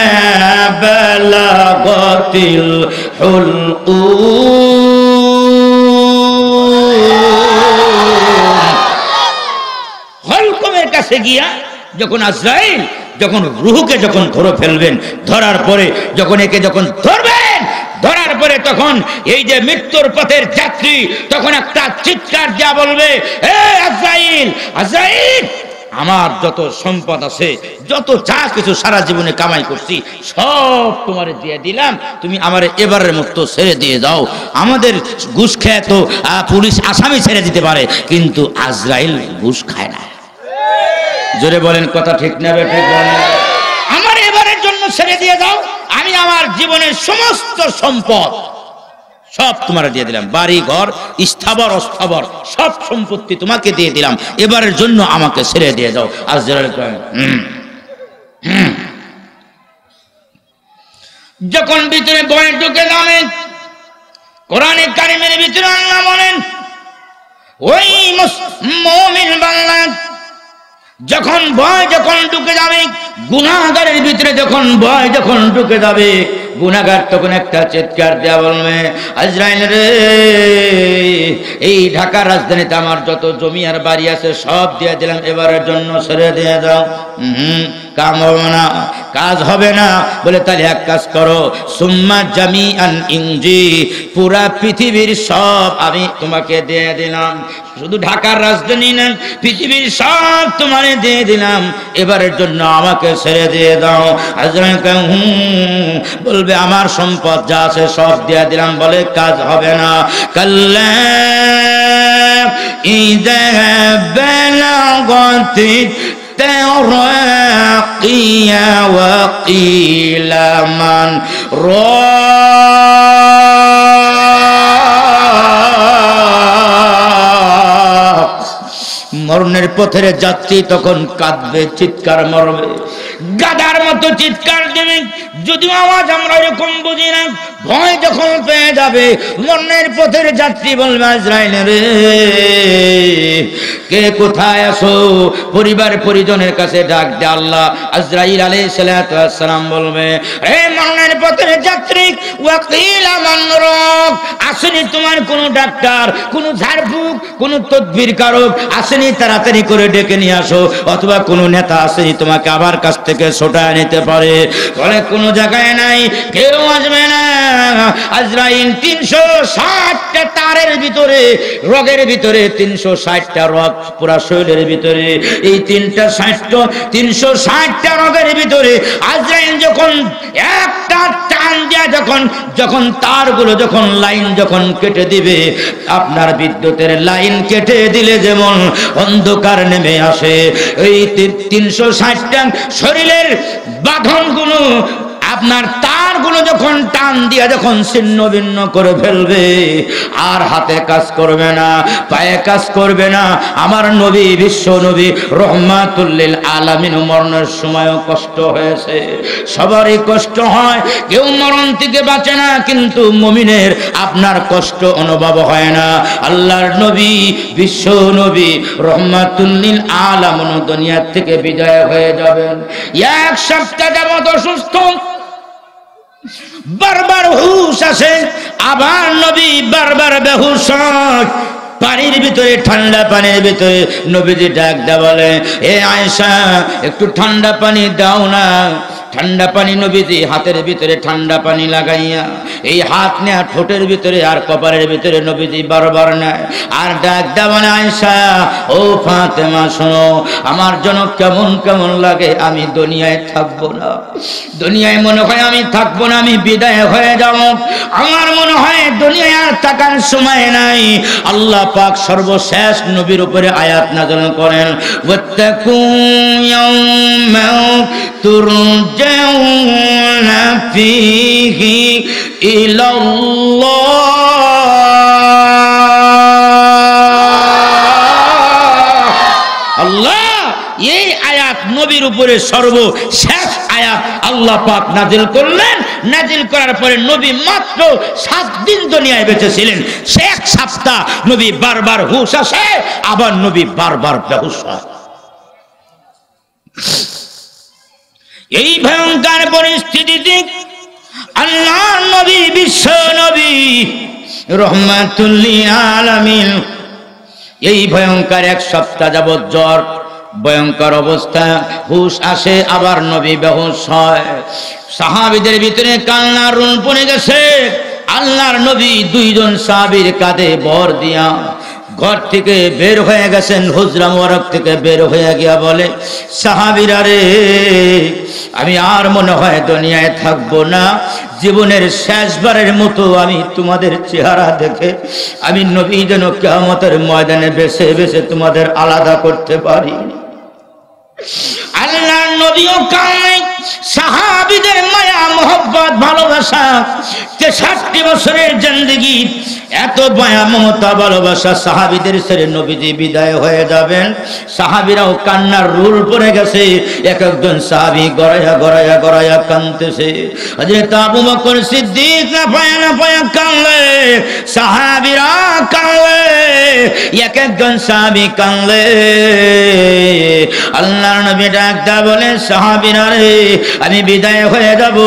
বালাগাতিল হুলকুমের কাছে গিয়া যখন আজরাইল যখন রূহকে যখন ধরে ফেলবেন, ধরার পরে যখন একে যখন ধরবেন, ধরার পরে তখন এই যে মৃত্যুর পথের যাত্রী তখন একটা চিৎকার দিয়া বলবে, এ আজরাইল, আজরাইল আমার যত সম্পদ আছে, যত যা কিছু সারা জীবনে কামাই করছি সব তোমারে দিয়ে দিলাম, তুমি আমারে এবারের মতো ছেড়ে দিয়ে যাও। আমাদের ঘুষ খেয়ে তো পুলিশ আসামি ছেড়ে দিতে পারে, কিন্তু আজরাইল ঘুষ খায় না। জোরে বলেন কথা ঠিক না ঠিক বলেন? আমার এবারের জন্য ছেড়ে দিয়ে দাও, আমি আমার জীবনের সমস্ত সম্পদ সব তোমারে দিয়ে দিলাম, বাড়ি ঘর স্থাবর অস্থাবর সব সম্পত্তি তোমাকে দিয়ে দিলাম, এবারের জন্য আমাকে ছেড়ে দিয়ে দাও। আজরাইল যখন ভিতরে ভয় ঢুকে যাবে, কোরআনে কারিমের ভিতরে আল্লাহ বলেন, ওই মুমিন বান্দা যখন ভয় যখন ঢুকে যাবে, গুনাহগারের ভিতরে যখন ভয় যখন ঢুকে যাবে, গুনাহগার তখন একটা চিৎকার দেয়া বলবে, আজরাইল রে, এই ঢাকা রাজধানীতে আমার যত জমি আর বাড়ি আছে সব দিয়ে দিলাম, এবারের জন্য ছেড়ে দিয়ে দাও। কাম হবে না, কাজ হবে না। বলে তাহলে এক কাজ করো, সুম্মা জামিআন ইনজি, পুরা পৃথিবীর সব আমি তোমাকে দিয়ে দিলাম, শুধু ঢাকার রাজধানী না, পৃথিবীর সব তোমারে দিয়ে দিলাম, এবারের জন্য আমাকে ছেড়ে দিয়ে দাও। আজরাইল বলবে আমার সম্পদ যা আছে সব দিয়ে দিলাম, বলে কাজ হবে না। কাল্লা ইযা বালাগাতি তারাকিয়া ওয়া কিলা মান মরণের পথের যাত্রী তখন কাঁদবে, চিৎকার মারবে, গাদার মতো চিৎকার দেবে। যদিও আওয়াজ আমরা এরকম বুঝি না, ভয় যখন পেয়ে যাবে মরণের পথের যাত্রী বলবে, আজরাইল রে, কে কোথায় আছো? পরিবার পরিজনের কাছে ডাক দে আল্লাহ। আজরাইল আলাইহিস সালাতু ওয়াস সালাম বলবে, হে মরণের পথের যাত্রী, ওয়াকিলা মান রাক, আসুন আসেনি তোমার কোনো ডাক্তার, কোনো ঝাড়ফুঁক, কোনো তদবির কারক আসেনি তাড়াতাড়ি করে ডেকে নিয়ে আসো, অথবা কোনো নেতা আসেনি তোমাকে আবার কাছ থেকে ছোটায় নিতে পারে, বলে কোনো জায়গায় নাই, কেউ আসবে না। আজরাইল 360টা তারের ভিতরে, রগের ভিতরে 360টা রগ পুরা শরীরের ভিতরে, এই 360টা রগের ভিতরে আজরাইল যখন একটা টান দেয়া, যখন তারগুলো যখন লাইন যখন কেটে দিবে, আপনার বিদ্যুতের লাইন কেটে দিলে যেমন অন্ধকার নেমে আসে, এই 360টা শরীরের বাঁধনগুলো, আপনার তারগুলো যখন টান দিয়া যখন ছিন্ন ভিন্ন করে ফেলবে, আর হাতে কাজ করবে না, পায়ে কাজ করবে না। আমার নবী, বিশ্ব নবী রহমাতুল লিল আলামিন মরণের সময়ও কষ্ট হয়েছে, সবারই কষ্ট হয়, কেউ মরণ থেকে বাঁচে না, কিন্তু মুমিনের আপনার কষ্ট অনুভব হয় না। আল্লাহর নবী, বিশ্ব নবী রহমাতুল লিল আলামিন দুনিয়া থেকে বিদায় হয়ে যাবেন। এক সপ্তাহ যাবত অসুস্থ, বারবার হুঁশ আসে, আবার নবী বারবার বেহুশ হয়। পানির ভিতরে, ঠান্ডা পানির ভিতরে নবীজি ডাক দেয়া বলে, এ আয়েশা একটু ঠান্ডা পানি দাও না। ঠান্ডা পানি নবীজি হাতের ভিতরে ঠান্ডা পানি লাগাইয়া, এই হাত নেয়া ঠোঁটের ভিতরে আর কপালের ভিতরে নবীজি বারবার নেয়, আর ডাক দেয়া বলে, আয়েশা ও ফাতেমা শোনো, আমার জন্য কেমন কেমন লাগে, আমি দুনিয়ায় থাকবো না, দুনিয়ায় মনে হয় আমি থাকবো না, আমি বিদায় হয়ে যাব, আমার মনে হয় দুনিয়ায় আর থাকার সময় নাই। আল্লাহ পাক সর্বশেষ নবীর উপরে আয়াত নাযিল করেন, ওয়াত্তাকু ইয়াওমান তুরজাউনা ফীহি ইলাল্লাহ। আল্লাহ এই আয়াত নবীর উপরে সর্বশেষ আয়াত আল্লাহ পাক নাজিল করলেন। নাজিল করার পরে নবী মাত্র 7 দিন দুনিয়ায় বেঁচে ছিলেন। সে এক সপ্তাহ নবী বারবার হুঁশ আসে, আবার নবী বারবার বেহুশ হয়। এই ভয়ঙ্কর পরিস্থিতিতে আল্লাহর নবী, বিশ্ব নবী রহমাতুল লিল আলামিন এই ভয়ঙ্কর এক সপ্তাহ যাবত জ্বর, ভয়ঙ্কর অবস্থা, হুঁশ আসে, আবার নবী বেহুশ হয়। সাহাবীদের ভিতরে কান্নার রুল পড়ে গেছে। আল্লাহর নবী 2 জন সাহাবীর কাঁধে ভর দিয়া ঘর থেকে বের হয়ে গেছেন, হুজরা মোবারক থেকে বের হয়ে গিয়া বলে, সাহাবীরা রে, আমি আর মনে হয় দুনিয়ায় থাকবো না, জীবনের শেষবারের মতো আমি তোমাদের চেহারা দেখে আমি নবী যেন কিয়ামতের ময়দানে বেছে বেছে তোমাদের আলাদা করতে পারি। আল্লাহর নবীও কাঁদেন, সাহাবীদের মায়া মোহব্বত ভালোবাসা, 63 বছরের জিন্দেগি, এত মায়া মমতা ভালোবাসা সাহাবীদের ছেড়ে নবীজি বিদায় হয়ে যাবেন। সাহাবীরাও কান্নার রুল পড়ে গেছে, এক একজন সাহাবী গড়াইয়া গড়াইয়া গড়াইয়া কাঁদতেছে। হযরত আবু বকর সিদ্দিক না পায়া কাঁদলে, সাহাবীরা কাঁদলে, এক একজন সাহাবী কাঁদলে। আল্লাহর নবী ডাক দেয়া বলে, সাহাবীরা রে, আমি বিদায় হয়ে যাব,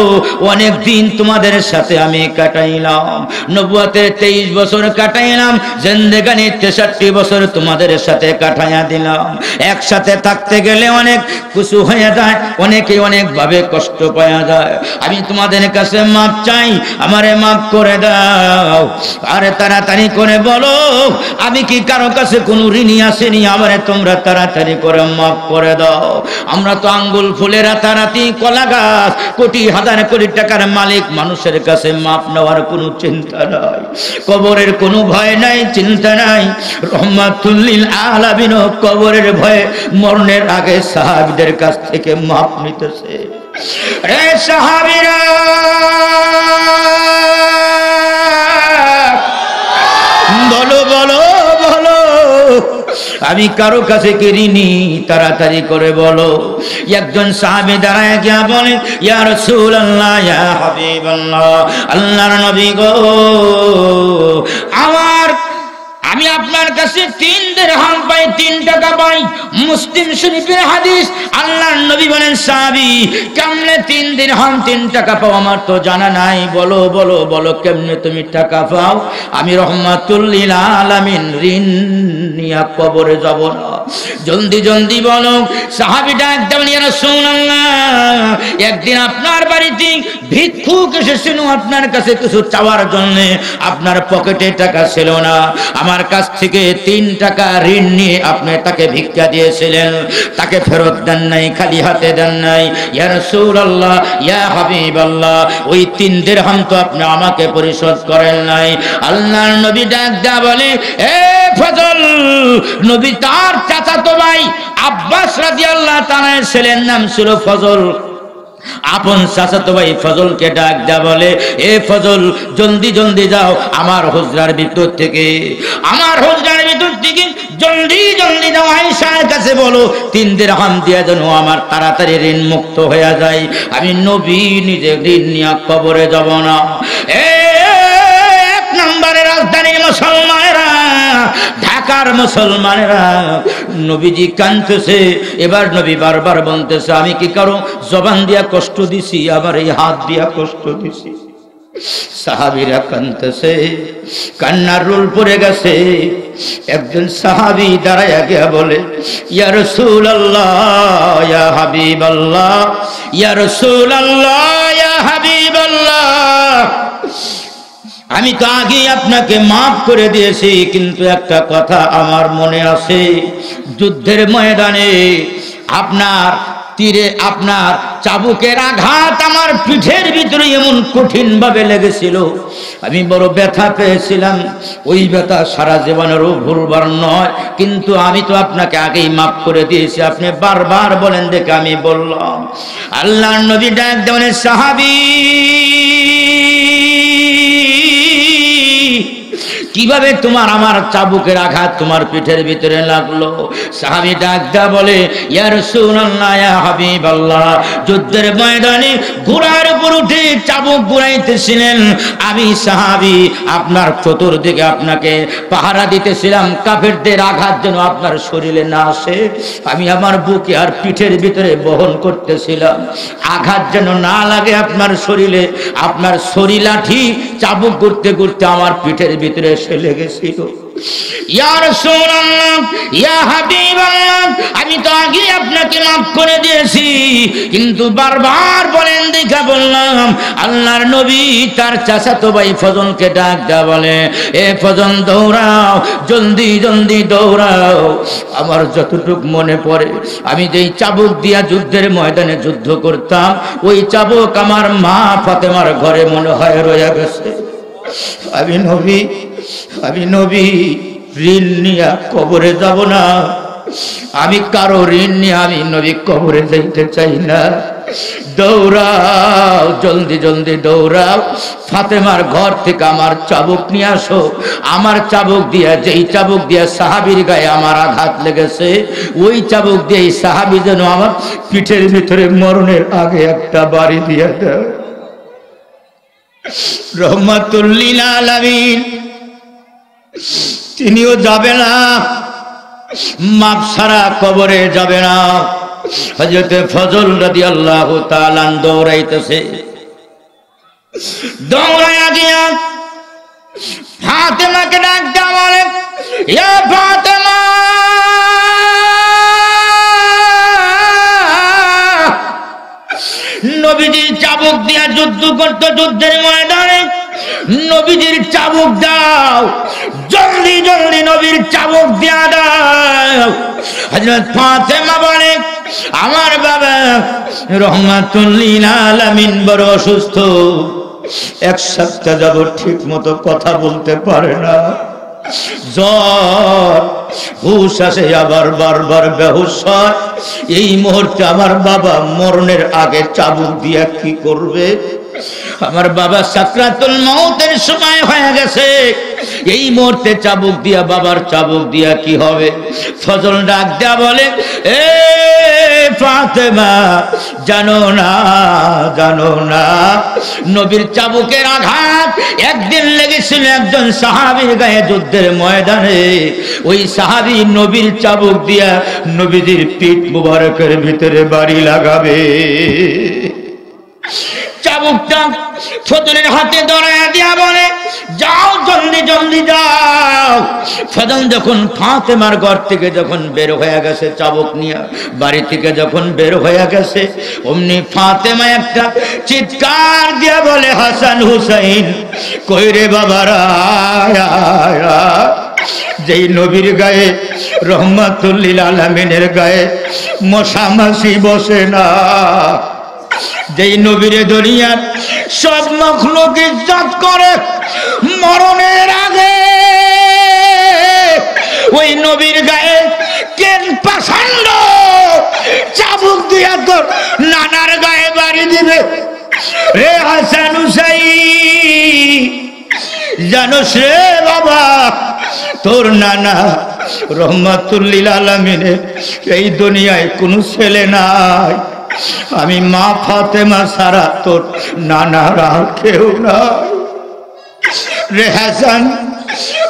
অনেক দিন তোমাদের সাথে আমি কাটাইলাম, নবুয়তের 23 বছর কাটাইলাম, জিন্দেগানি 63 বছর তোমাদের সাথে কাটাইয়া দিলাম। একসাথে থাকতে গেলে অনেক কিছু হয়ে যায়, অনেকে অনেক ভাবে কষ্ট পাওয়া যায়। আমি তোমাদের কাছে মাপ চাই, আমারে মাফ করে দাও। আরে তাড়াতাড়ি করে বলো, আমি কি কারো কাছে কোনো ঋণী আসেনি? আমারে তোমরা তাড়াতাড়ি করে মাফ করে দাও। আমরা তো আঙ্গুল ফুলে রাতারাতি কলা গাছ, কোটি হাজার কোটি টাকার মালিক, মানুষের কাছে মাপ নেওয়ার কোনো চিন্তা নাই, কবরের কোনো ভয় নাই, চিন্তা নাই। রহমাতুল লিল আলামিন কবরের ভয়ে মরণের আগে সাহাবীদের কাছ থেকে মাপ নিতেছে। রে সাহাবীরা, বলো বলো বলো, আমি কারো কাছে কি ঋণী? তাড়াতাড়ি করে বলো। একজন সাহাবী দাঁড়ায় গিয়া বলে, ইয়া রাসূলুল্লাহ, ইয়া হাবিবাল্লাহ, আল্লাহর নবী গো, আমি আপনার কাছে 3 দিরহাম পাই, 3 টাকা পাই। মুসলিম শরীফের হাদিস, আল্লাহর নবী বলেন, সাহাবী কেমনে 3 দিরহাম 3 টাকা পাও আমার তো জানা নাই, বলো বলো বলো কেমনে তুমি টাকা পাও। আমি রহমাতুল লিল আলামিন, ঋণ নিয়ে কবরে যাব না, জলদি জলদি বলো। সাহাবীটা একদম, ইয়া রাসূলুল্লাহ একদিন আপনার বাড়িতে ভিক্ষুক এসেছিল আপনার কাছে কিছু চাওয়ার জন্য, আপনার পকেটে টাকা ছিল না, আমার কাছ থেকে 3 টাকা ঋণ নিয়ে আপনি তাকে ভিক্ষা দিয়েছিলেন, তাকে ফেরত দেন নাই, খালি হাতে দেন নাই। ইয়া রাসূলুল্লাহ, ইয়া হাবিবাল্লাহ, ওই 3 দিরহাম তো আপনি আমাকে পরিশোধ করেন নাই। আল্লাহর নবী ডাক দেয়া বলে, এ ফজল, নবী তার চাচাতো ভাই আব্বাস রাদিয়াল্লাহু তাআলা ছেলের নাম ছিল ফজল, আপন চাচাতো ভাই ফজলকে ডাক দেয়া বলে, এ ফজল জলদি জলদি যাও আমার হুজরার ভিতর থেকে, আমার হুজরার ভিতর থেকে জলদি জলদি যাও, আয়েশার কাছে বলো 3 দিরহাম দিয়ে যেন আমার তাড়াতাড়ি ঋণ মুক্ত হয়ে যায়, আমি নবী নিজে ঋণ নিয়ে কবরে যাব না। এক নম্বরে রাজধানীর মুসলমানেরা, ঢাকার মুসলমানেরা, নবীজি কাঁদতেছে, এবার নবী বারবার বলতেছে, আমি কি কারো জবান দিয়া কষ্ট দিছি, আবার এই হাত দিয়া কষ্ট দিছি। সাহাবীরা কাঁদতেছে, কান্নার রোল পড়ে গেছে। একজন সাহাবী দাঁড়ায়া গিয়া বলে, ইয়া রাসূলুল্লাহ, ইয়া হাবিবাল্লাহ, ইয়া রাসূলুল্লাহ, ইয়া হাবিবাল্লাহ, আমি তো আগে আপনাকে মাফ করে দিয়েছি, কিন্তু একটা কথা আমার মনে আছে, যুদ্ধের ময়দানে আপনার তীরে, আপনার চাবুকের আঘাত আমার পিঠের ভিতরে এমন কঠিন ভাবে লেগেছিল, আমি বড় ব্যথা পেয়েছিলাম, ওই ব্যথা সারা জীবনেরও ভুলবার নয়, কিন্তু আমি তো আপনাকে আগেই মাফ করে দিয়েছি, আপনি বারবার বলেন দেখে আমি বললাম। আল্লাহর নবী ডাক দেন, সাহাবী কিভাবে তোমার আমার চাবুকের আঘাত তোমার পিঠের ভিতরে লাগলো? সাহাবী ডাক দেয়া বলে, ইয়া রাসূলুল্লাহ, ইয়া হাবিবাল্লাহ, যুদ্ধের ময়দানে ঘোড়ার উপর উঠে চাবুক ঘুরাইতেছিলেন, আমি সাহাবী আপনার চতুর্দিকে আপনাকে পাহারা দিতেছিলাম, কাফেরদের আঘাত যেন আপনার শরীরে না আসে, আমি আমার বুকে আর পিঠের ভিতরে বহন করতেছিলাম, আঘাত যেন না লাগে আপনার শরীরে। আপনার শরীর লাঠি চাবুক ঘুরতে ঘুরতে আমার পিঠের ভিতরে এসে লেগেছিল। ইয়া রাসূলুল্লাহ, ইয়া হাবিবাল্লাহ, আমি তো আগে আপনাকে মাফ করে দিয়েছি, কিন্তু বারবার বলেন দেখা বললাম। আল্লাহর নবী তার চাচাতো ভাই ফজলকে ডাক দেয়া বলে, এ ফজল দৌড়াও, জলদি জলদি দৌড়াও। আমার যতটুক মনে পড়ে, আমি যেই চাবুক দিয়া যুদ্ধের ময়দানে যুদ্ধ করতাম, ওই চাবুক আমার মা ফাতেমার ঘরে মনে হয় রয়ে গেছে। আমি নবী ঋণ নিয়ে কবরে যাব না, আমি কারো ঋণ নিয়ে আমি নবী কবরে যাইতে চাই না। দৌড়াও, জলদি জলদি দৌড়াও, ফাতেমার ঘর থেকে আমার চাবুক নিয়ে আসো, আমার চাবুক দিয়া, যেই চাবুক দিয়া সাহাবীর গায়ে আমার আঘাত লেগেছে, ওই চাবুক দিয়ে সাহাবী যেন আমার পিঠের ভিতরে মরণের আগে একটা বাড়ি দিয়ে দেয়। রহমাতুল লিল আলামিন, তিনিও যাবে না, মাপ ছাড়া কবরে যাবে না। হযরত ফজল রাদিয়াল্লাহু তাআলা দৌড়াইতেছে, দৌড়ায়া গিয়া ফাতেমাকে ডাক দেয়া বলে, ইয়া ফাতেমা, নবীজির চাবুক দিয়া যুদ্ধ করতো যুদ্ধের ময়দানে, নবীজির চাবুক দাও, জলদি জলদি নবীর চাবুক দিয়া দাও। হযরত ফাতেমা বলে, আমার বাবা রহমাতুল লিল আলামিন বড় অসুস্থ, 1 সপ্তাহ যাবত ঠিক মতো কথা বলতে পারে না, জ্বর, হুশ আসে আবার বারবার বেহুশ হয়। এই মুহূর্তে আমার বাবা মরণের আগে চাবুক দিয়া কি করবে? আমার বাবা সাকরাতুল মউতের সময় হয়ে গেছে, এই মুহূর্তে চাবুক দিয়া, বাবার চাবুক দিয়া কি হবে? ফজল ডাক দেয়া বলে, এ ফাতেমা জানো না, জানো না নবীর চাবুকের আঘাত একদিন লেগেছিল একজন সাহাবীর গায়ে যুদ্ধের ময়দানে। ওই সাহাবী নবীর চাবুক দিয়া নবীজির পিঠ মুবারকের ভিতরে বাড়ি লাগাবে। চাবুকটা ফজলের হাতে ধরায়া দিয়া বলে, যাও জলদি জলদি যাও। ফজল যখন ফাতেমার ঘর থেকে যখন বের হয়ে গেছে, চাবুক নিয়ে বাড়ি থেকে যখন বের হয়ে গেছে, অমনি ফাতেমা একটা চিৎকার দিয়া বলে, হাসান হুসাইন কই রে বাবারা। যেই নবীর গায়ে রহমাতুল লিল আলামিনের গায়ে মশা মাছি বসে না, যেই নবীরে দুনিয়ার সব মখলুক ইজ্জত করে, মরণের আগে ওই নবীর গায়ে কেন পাছন্দ চাবুক দিয়া তোর নানার গায়ে বাড়ি দিবে রে হাসান হুসাইন। জানোস রে বাবা, তোর নানা রহমাতুল লিল আলামিনের এই দুনিয়ায় কোনো ছেলে নাই। আমি মা ফাতেমা ছাড়া তোর নানার আর কেউ নাই রে হাসান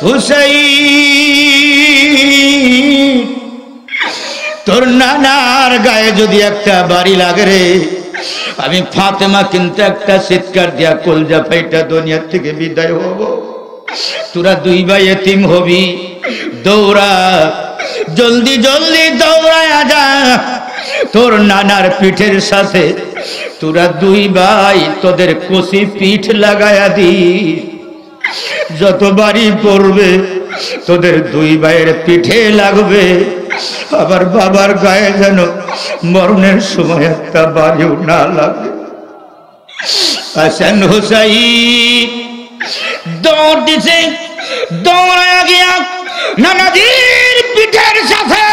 হুসাইন। তোর নানার গায়ে যদি একটা বাড়ি লাগে রে, আমি ফাতেমা কিন্তু একটা চিৎকার দিয়া কলজা ফাইটা দুনিয়া থেকে বিদায় হব। তোরা দুই ভাই এতিম হবি, দৌড়া জলদি জলদি দৌড়ায়া যা তোর নানার পিঠের সাথে। তোরা দুই ভাই তোদের কষি পিঠ লাগায়া দি, যত বাড়ি পড়বে তোদের দুই ভাইয়ের পিঠে লাগবে। আবার বাবার গায়ে যেন মরণের সময় একটা বাড়িও না লাগে। হাসান হুসাইন দৌড় দিছে, দৌড়ায়া গিয়া নানাজির পিঠের সাথে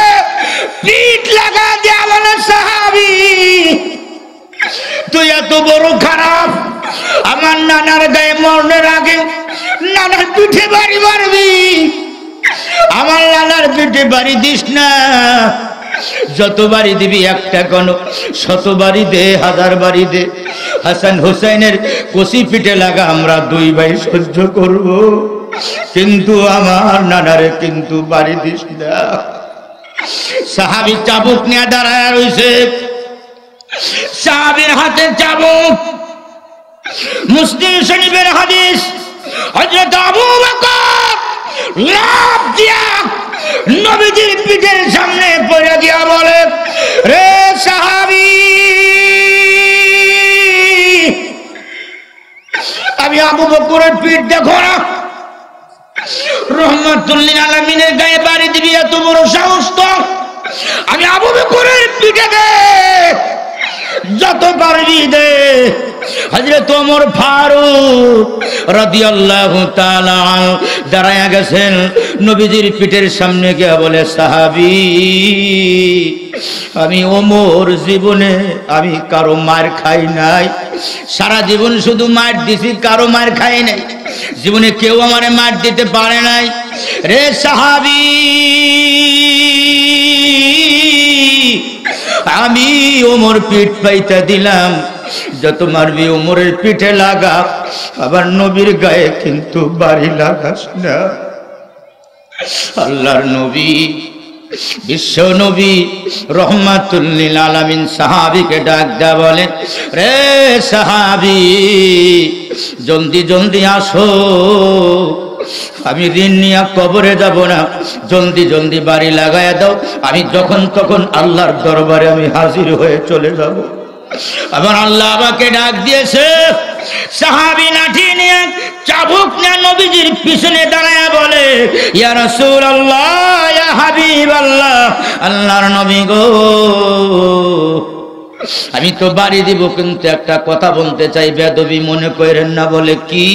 পিঠ লাগা দিয়া বলে, সাহাবী তুই এত বড় খারাপ, আমার নানার গায়ে মরণের আগে নানার পিঠে বাড়ি মারবি, আমার নানার পিঠে বাড়ি দিস না। যত বাড়ি দিবি একটা কেন, শত বাড়ি দে, হাজার বাড়ি দে। হাসান হুসাইনের কষি পিঠে লাগা আমরা দুই ভাই সহ্য করব, কিন্তু আমার নানারে কিন্তু বাড়ি দিস না। সাহাবী চাবুক নিয়ে দাঁড়ায় রইছে, সাহাবীর হাতে চাবুক। মুসলিম শরীফের হাদিস, হযরত আবু বকর লাফ দিয়া নবীজির পিঠের সামনে পড়ে দিয়া বলে, রে সাহাবী আমি আবু বকরের পিঠ দেখো না, রহমাতুল লিল আলামিনের গায়ে বাড়ি দিবি এত বড় সাহস তো? আমি আবু বকরের পিঠে দে, যত পারবি দে। হযরত ওমর ফারুক রাদিয়াল্লাহু তাআলা দাঁড়ায়া গেছেন নবীজির পিঠের সামনে গিয়ে বলে, সাহাবী আমি ওমর জীবনে আমি কারো মার খাই নাই, সারা জীবন শুধু মার দিছি, কারো মার খাই নাই, জীবনে কেউ আমারে মার দিতে পারে নাই। রে সাহাবী আমি ওমর পিঠ পাইতা দিলাম, যত মারবি ওমরের পিঠে লাগা, আবার নবীর গায়ে কিন্তু বাড়ি লাগাস না। আল্লাহর নবী বিশ্ব নবী রহমাতুল লিল আলামিন সাহাবীকে ডাক দেয়া বলেন, রে সাহাবী জলদি জলদি আসো, আমি ঋণ নিয়ে কবরে যাব না, জলদি জলদি বাড়ি লাগায়া দাও, আমি যখন তখন আল্লাহর দরবারে আমি হাজির হয়ে চলে যাব। আবার আল্লাহ আমাকে ডাক দিয়েছে, সাহাবী লাঠি নিয়ে চাবুক নিয়ে নবীজির পিছনে দাঁড়ায়া বলে, ইয়া রাসূলুল্লাহ, ইয়া হাবিবাল্লাহ, আল্লাহর নবী গো আমি তো বাড়ি দিব, কিন্তু একটা কথা বলতে চাই, বেদবি মনে করেন না। বলে কি?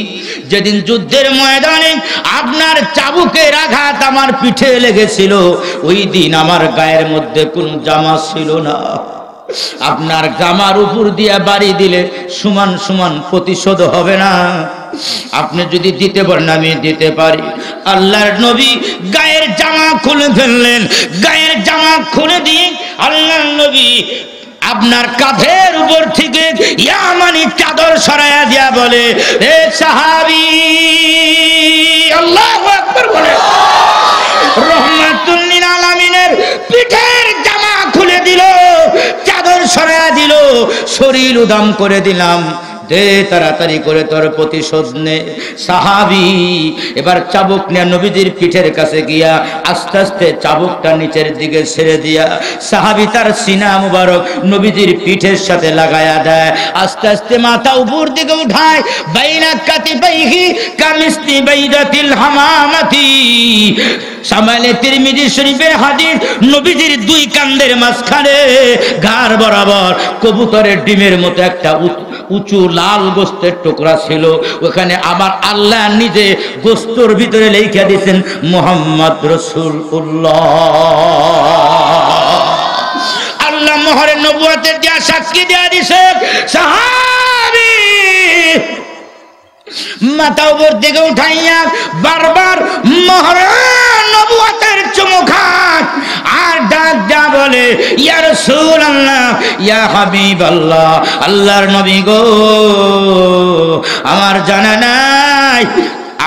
যেদিন যুদ্ধের ময়দানে আপনার চাবুকের আঘাত আমার পিঠে লেগেছিল, ওই দিন আমার গায়ের মধ্যে কোনো জামা ছিল না, আপনার জামার উপর দিয়ে বাড়ি দিলে সমান সমান প্রতিশোধ হবে না? আপনি যদি দিতে পারেন আমি দিতে পারি। আল্লাহর নবী গায়ের জামা খুলে ফেললেন, গায়ের জামা খুলে দিয়ে আল্লাহর নবী আপনার কাঁধের উপর থেকে ইয়ামানি চাদর সরাইয়া দিয়া বলে, হে সাহাবী, আল্লাহু আকবার বলে, রহমাতুল লিল আলামিনের পিঠের জামা খুলে দিল, চাদর সরাইয়া দিল, শরীর উদাম করে দিলাম, দে তাড়াতাড়ি করে তোর প্রতিশোধ নে। সাহাবী এবার চাবুক নিয়ে নবীজির পিঠের কাছে গিয়া আস্তে আস্তে চাবুকটা নিচের দিকে ছেড়ে দিয়া সাহাবী তার সিনা মুবারক নবীজির পিঠের সাথে লাগায়া দেয়, আস্তে আস্তে মাথা উপর দিকে উঠায়, বাইনা কাতিবাইহি কামিসতি বাইদাতিল হামামাতি। সামাইলে তিরমিজি শরীফের হাদিস, নবীজির দুই কাঁধের মাঝখানে ঘাড় বরাবর কবুতরের ডিমের মতো একটা উঁচু লাল গোস্তের টুকরা ছিল, ওখানে আমার আল্লাহ নিজে গোস্তর ভিতরে লিখে দিয়েছেন মুহাম্মদ রাসূলুল্লাহ। আল্লাহ মোহরে নবুয়তের দিয়া সাক্ষী দিয়া দিছে। সাহাবী মাথা উপর দিকে উঠাইয়া বারবার মোহরে নবুয়তের চুমু খায় আর ডাক যা বলে, ইয়া রাসূলুল্লাহ, ইয়া হাবিবাল্লাহ, আল্লাহর নবী গো, আমার জানা নাই,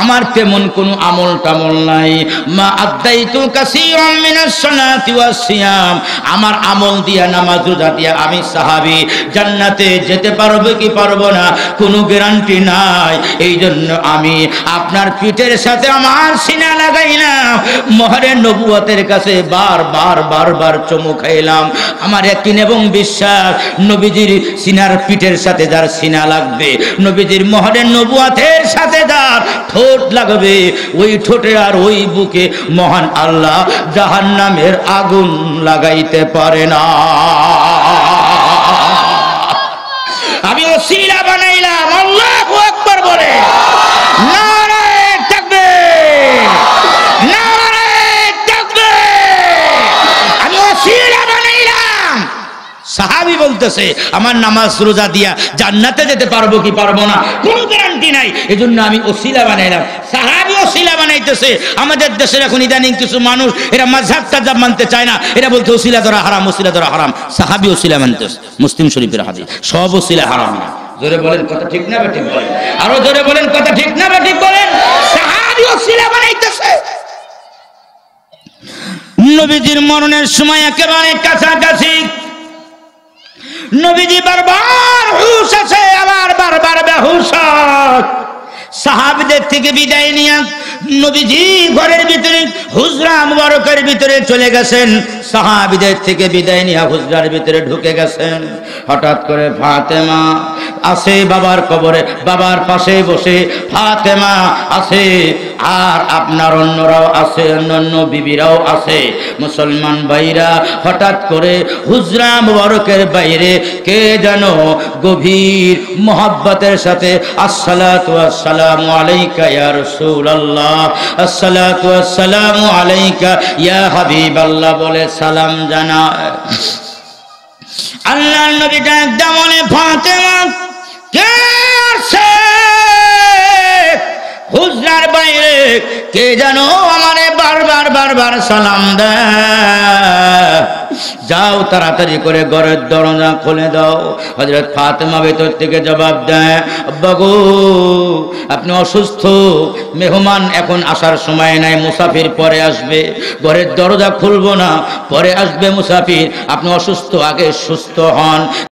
আমার তেমন কোন আমল টামল নাই, মা আদাইতু কাসীরাম মিনাস সালাতি ওয়াস সিয়াম, আমার আমল দিয়া নামাজ রোজা দিয়া আমি সাহাবী জান্নাতে যেতে পারবো কি পারবো না কোনো গ্যারান্টি নাই, এই জন্য আমি আপনার পিঠের সাথে আমার সিনা লাগাইলাম, মোহরে নবুয়তের কাছে বারবার চুমু খাইলাম। আমার ইয়াকিন এবং বিশ্বাস, নবীজির সিনার পিঠের সাথে যার সিনা লাগবে, নবীজির মোহরে নবুয়তের সাথে যার ঠোঁট লাগবে, ওই ঠোঁটে আর ওই বুকে মহান আল্লাহ জাহান্নামের আগুন লাগাইতে পারে না। আমি ওসিলা বানাইলাম, আল্লাহু আকবার বলে, নারে তাকবীর, নারে তাকবীর, আমি ওসিলা বানাইলাম। সাহাবী বলতেছে, আমার নামাজ রোজা দিয়া জান্নাতে যেতে পারবো কি পারবো না কোনো গ্যারান্টি নাই, এজন্য আমি ওসিলা বানাইলাম। সাহাবী ওসিলা বানাইতেছে। আমাদের দেশের এখন ইদানিং কিছু মানুষ এরা মাযহাব তাযহাব মানতে চায় না, এরা বলতে ওসিলা ধরা হারাম, ওসিলা ধরা হারাম। সাহাবী ওসিলা মানতেছে, মুসলিম শরীফের হাদিস, সব ওসিলা হারাম না। জোরে বলেন কথা ঠিক না ঠিক বলেন, আরো জোরে বলেন কথা ঠিক না ঠিক বলেন। সাহাবী ওসিলা বানাইতেছে। নবীজির মরণের সময় একেবারে কাছাকাছি, নবীজি বারবার হুশ আছে, আবার বারবার বেহুশ। সাহাবীদের থেকে বিদায় নিয়ে নবীজি ঘরের ভিতরে হুজরা মুবারকের ভিতরে চলে গেছেন। সাহাবীদের থেকে বিদায় নিয়ে হুজরার ভিতরে ঢুকে গেছেন। হঠাৎ করে ফাতেমা আছে বাবার কবরে, বাবার পাশে বসে ফাতেমা আছে, আর আপনার অন্যরাও আছে, অন্যান্য বিবিরাও আছে। মুসলমান ভাইরা, হঠাৎ করে হুজরা মুবারকের বাইরে কে যেন গভীর মোহাব্বতের সাথে আসসালাতু ওয়াসসালামু আলাইকা ইয়া রাসূলুল্লাহ, আসসালাতু ওয়াসসালামু আলাইকা ইয়া হাবিবাল্লাহ বলে সালাম জানায়। আল্লাহর নবী ডাকতে বলে, ফাতেমা কে আছে? হুজরার বাইরে কে যেন আমারে বারবার সালাম দেয়। যাও তাড়াতাড়ি করে ঘরের দরজা খুলে দাও। হযরত ফাতেমা ভেতর থেকে জবাব দেয়, আব্বা গো, আপনি অসুস্থ, মেহমান এখন আসার সময় নাই, মুসাফির পরে আসবে, ঘরের দরজা খুলবো না, পরে আসবে মুসাফির, আপনি অসুস্থ, আগে সুস্থ হন।